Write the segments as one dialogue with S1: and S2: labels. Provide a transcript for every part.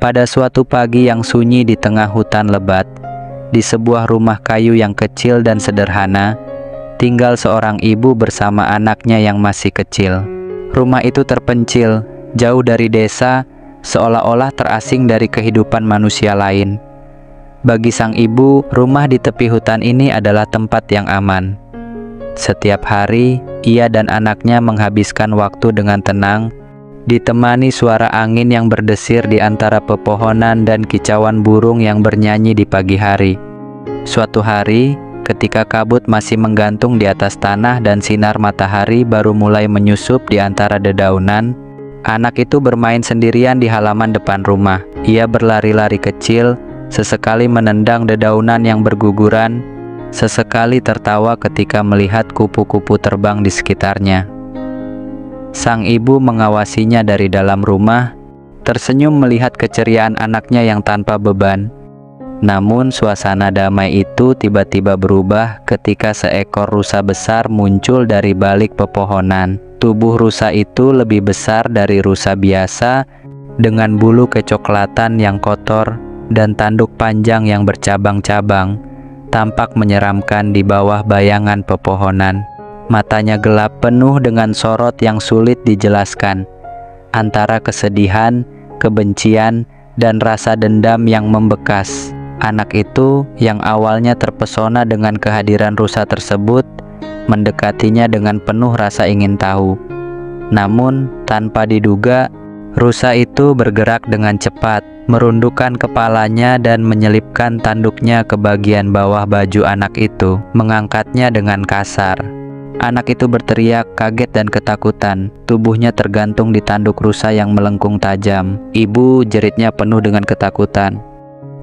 S1: Pada suatu pagi yang sunyi di tengah hutan lebat, di sebuah rumah kayu yang kecil dan sederhana, tinggal seorang ibu bersama anaknya yang masih kecil. Rumah itu terpencil, jauh dari desa, seolah-olah terasing dari kehidupan manusia lain. Bagi sang ibu, rumah di tepi hutan ini adalah tempat yang aman. Setiap hari, ia dan anaknya menghabiskan waktu dengan tenang, ditemani suara angin yang berdesir di antara pepohonan dan kicauan burung yang bernyanyi di pagi hari. Suatu hari, ketika kabut masih menggantung di atas tanah dan sinar matahari baru mulai menyusup di antara dedaunan, anak itu bermain sendirian di halaman depan rumah. Ia berlari-lari kecil, sesekali menendang dedaunan yang berguguran, sesekali tertawa ketika melihat kupu-kupu terbang di sekitarnya. Sang ibu mengawasinya dari dalam rumah, tersenyum melihat keceriaan anaknya yang tanpa beban. Namun suasana damai itu tiba-tiba berubah ketika seekor rusa besar muncul dari balik pepohonan. Tubuh rusa itu lebih besar dari rusa biasa, dengan bulu kecoklatan yang kotor dan tanduk panjang yang bercabang-cabang, tampak menyeramkan di bawah bayangan pepohonan. Matanya gelap penuh dengan sorot yang sulit dijelaskan, antara kesedihan, kebencian, dan rasa dendam yang membekas. Anak itu yang awalnya terpesona dengan kehadiran rusa tersebut, mendekatinya dengan penuh rasa ingin tahu. Namun, tanpa diduga, rusa itu bergerak dengan cepat, merundukkan kepalanya dan menyelipkan tanduknya ke bagian bawah baju anak itu, mengangkatnya dengan kasar. Anak itu berteriak kaget dan ketakutan, tubuhnya tergantung di tanduk rusa yang melengkung tajam. "Ibu!" jeritnya penuh dengan ketakutan.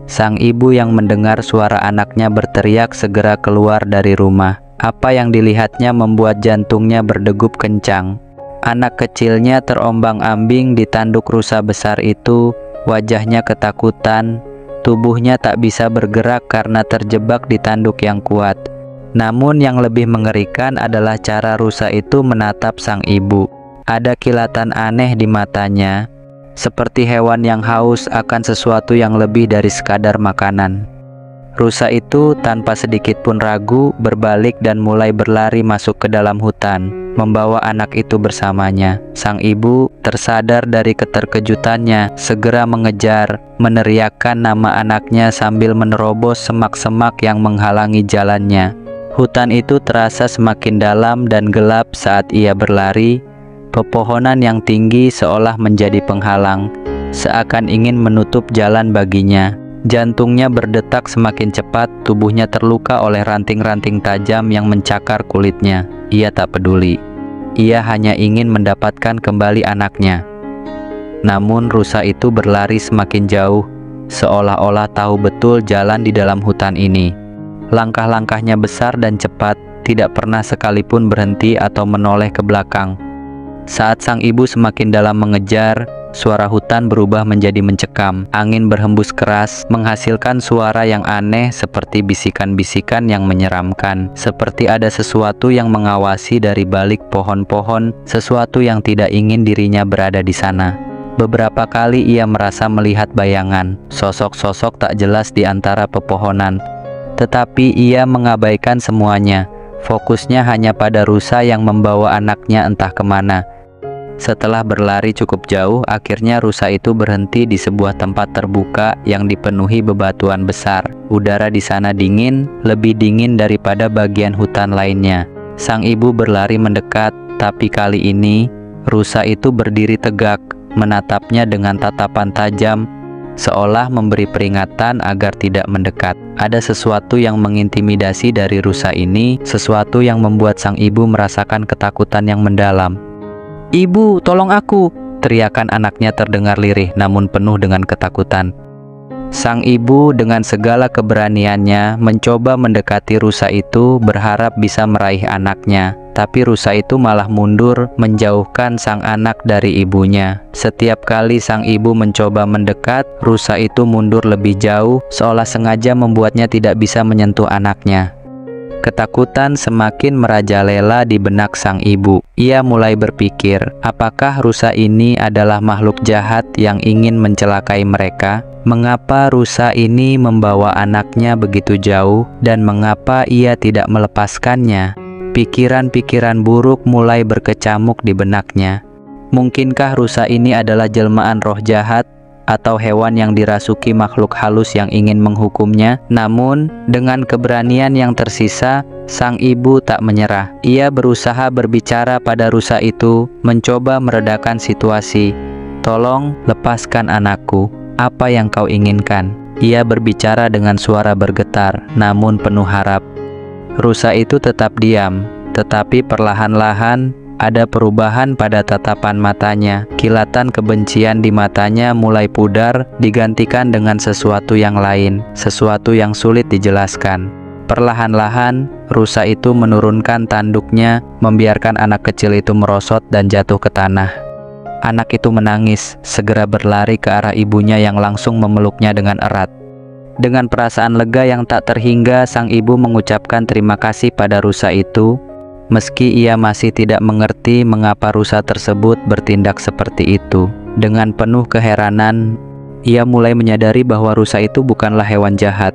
S1: Sang ibu yang mendengar suara anaknya berteriak segera keluar dari rumah. Apa yang dilihatnya membuat jantungnya berdegup kencang. Anak kecilnya terombang-ambing di tanduk rusa besar itu, wajahnya ketakutan, tubuhnya tak bisa bergerak karena terjebak di tanduk yang kuat. Namun yang lebih mengerikan adalah cara rusa itu menatap sang ibu. Ada kilatan aneh di matanya, seperti hewan yang haus akan sesuatu yang lebih dari sekadar makanan. Rusa itu tanpa sedikit pun ragu berbalik dan mulai berlari masuk ke dalam hutan, membawa anak itu bersamanya. Sang ibu tersadar dari keterkejutannya, segera mengejar, meneriakkan nama anaknya sambil menerobos semak-semak yang menghalangi jalannya. Hutan itu terasa semakin dalam dan gelap saat ia berlari. Pepohonan yang tinggi seolah menjadi penghalang, seakan ingin menutup jalan baginya. Jantungnya berdetak semakin cepat, tubuhnya terluka oleh ranting-ranting tajam yang mencakar kulitnya. Ia tak peduli. Ia hanya ingin mendapatkan kembali anaknya. Namun rusa itu berlari semakin jauh, seolah-olah tahu betul jalan di dalam hutan ini. Langkah-langkahnya besar dan cepat, tidak pernah sekalipun berhenti atau menoleh ke belakang. Saat sang ibu semakin dalam mengejar, suara hutan berubah menjadi mencekam. Angin berhembus keras, menghasilkan suara yang aneh seperti bisikan-bisikan yang menyeramkan. Seperti ada sesuatu yang mengawasi dari balik pohon-pohon, sesuatu yang tidak ingin dirinya berada di sana. Beberapa kali ia merasa melihat bayangan, sosok-sosok tak jelas di antara pepohonan. Tetapi ia mengabaikan semuanya. Fokusnya hanya pada rusa yang membawa anaknya entah kemana. Setelah berlari cukup jauh, akhirnya rusa itu berhenti di sebuah tempat terbuka yang dipenuhi bebatuan besar. Udara di sana dingin, lebih dingin daripada bagian hutan lainnya. Sang ibu berlari mendekat, tapi kali ini rusa itu berdiri tegak, menatapnya dengan tatapan tajam, seolah memberi peringatan agar tidak mendekat. Ada sesuatu yang mengintimidasi dari rusa ini, sesuatu yang membuat sang ibu merasakan ketakutan yang mendalam. "Ibu, tolong aku!" teriakan anaknya terdengar lirih namun penuh dengan ketakutan. Sang ibu dengan segala keberaniannya mencoba mendekati rusa itu, berharap bisa meraih anaknya. Tapi rusa itu malah mundur, menjauhkan sang anak dari ibunya. Setiap kali sang ibu mencoba mendekat, rusa itu mundur lebih jauh, seolah sengaja membuatnya tidak bisa menyentuh anaknya. Ketakutan semakin merajalela di benak sang ibu. Ia mulai berpikir, apakah rusa ini adalah makhluk jahat yang ingin mencelakai mereka? Mengapa rusa ini membawa anaknya begitu jauh dan mengapa ia tidak melepaskannya? Pikiran-pikiran buruk mulai berkecamuk di benaknya. Mungkinkah rusa ini adalah jelmaan roh jahat atau hewan yang dirasuki makhluk halus yang ingin menghukumnya? Namun, dengan keberanian yang tersisa, sang ibu tak menyerah. Ia berusaha berbicara pada rusa itu, mencoba meredakan situasi. "Tolong lepaskan anakku. Apa yang kau inginkan?" Ia berbicara dengan suara bergetar, namun penuh harap. Rusa itu tetap diam, tetapi perlahan-lahan ada perubahan pada tatapan matanya. Kilatan kebencian di matanya mulai pudar, digantikan dengan sesuatu yang lain, sesuatu yang sulit dijelaskan. Perlahan-lahan, rusa itu menurunkan tanduknya, membiarkan anak kecil itu merosot dan jatuh ke tanah. Anak itu menangis, segera berlari ke arah ibunya yang langsung memeluknya dengan erat. Dengan perasaan lega yang tak terhingga, sang ibu mengucapkan terima kasih pada rusa itu. Meski ia masih tidak mengerti mengapa rusa tersebut bertindak seperti itu. Dengan penuh keheranan, ia mulai menyadari bahwa rusa itu bukanlah hewan jahat,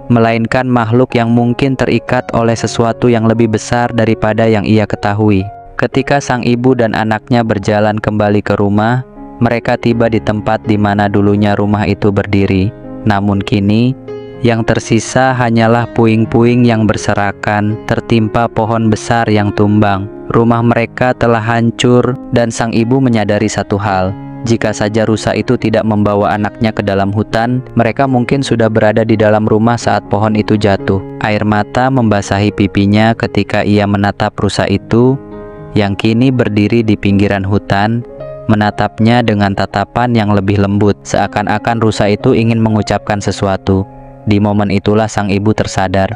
S1: melainkan makhluk yang mungkin terikat oleh sesuatu yang lebih besar daripada yang ia ketahui. Ketika sang ibu dan anaknya berjalan kembali ke rumah, mereka tiba di tempat di mana dulunya rumah itu berdiri. Namun kini, yang tersisa hanyalah puing-puing yang berserakan, tertimpa pohon besar yang tumbang. Rumah mereka telah hancur dan sang ibu menyadari satu hal. Jika saja rusa itu tidak membawa anaknya ke dalam hutan, mereka mungkin sudah berada di dalam rumah saat pohon itu jatuh. Air mata membasahi pipinya ketika ia menatap rusa itu yang kini berdiri di pinggiran hutan, menatapnya dengan tatapan yang lebih lembut, seakan-akan rusa itu ingin mengucapkan sesuatu. Di momen itulah sang ibu tersadar.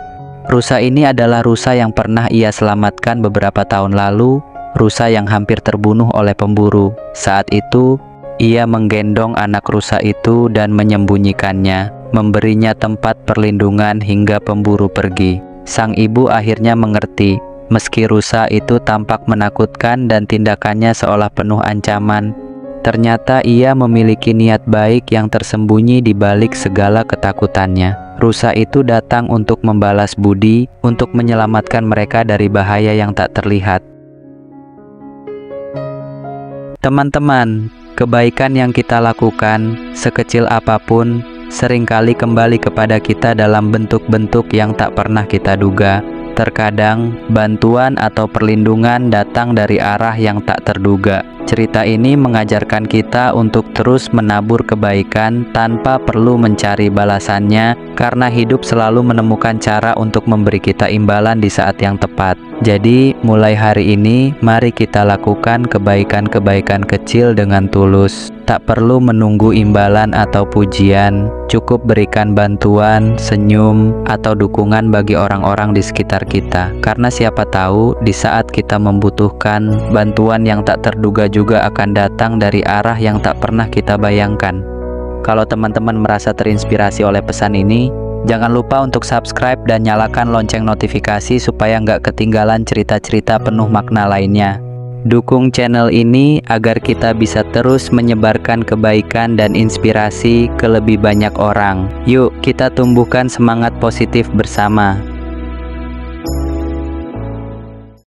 S1: Rusa ini adalah rusa yang pernah ia selamatkan beberapa tahun lalu, rusa yang hampir terbunuh oleh pemburu. Saat itu, ia menggendong anak rusa itu dan menyembunyikannya, memberinya tempat perlindungan hingga pemburu pergi. Sang ibu akhirnya mengerti, meski rusa itu tampak menakutkan dan tindakannya seolah penuh ancaman, ternyata ia memiliki niat baik yang tersembunyi di balik segala ketakutannya. Rusa itu datang untuk membalas budi, untuk menyelamatkan mereka dari bahaya yang tak terlihat. Teman-teman, kebaikan yang kita lakukan, sekecil apapun, seringkali kembali kepada kita dalam bentuk-bentuk yang tak pernah kita duga. Terkadang, bantuan atau perlindungan datang dari arah yang tak terduga. Cerita ini mengajarkan kita untuk terus menabur kebaikan tanpa perlu mencari balasannya, karena hidup selalu menemukan cara untuk memberi kita imbalan di saat yang tepat. Jadi, mulai hari ini, mari kita lakukan kebaikan-kebaikan kecil dengan tulus. Tak perlu menunggu imbalan atau pujian, cukup berikan bantuan, senyum, atau dukungan bagi orang-orang di sekitar kita. Karena siapa tahu, di saat kita membutuhkan, bantuan yang tak terduga juga akan datang dari arah yang tak pernah kita bayangkan. Kalau teman-teman merasa terinspirasi oleh pesan ini, jangan lupa untuk subscribe dan nyalakan lonceng notifikasi supaya nggak ketinggalan cerita-cerita penuh makna lainnya. Dukung channel ini agar kita bisa terus menyebarkan kebaikan dan inspirasi ke lebih banyak orang. Yuk, kita tumbuhkan semangat positif bersama.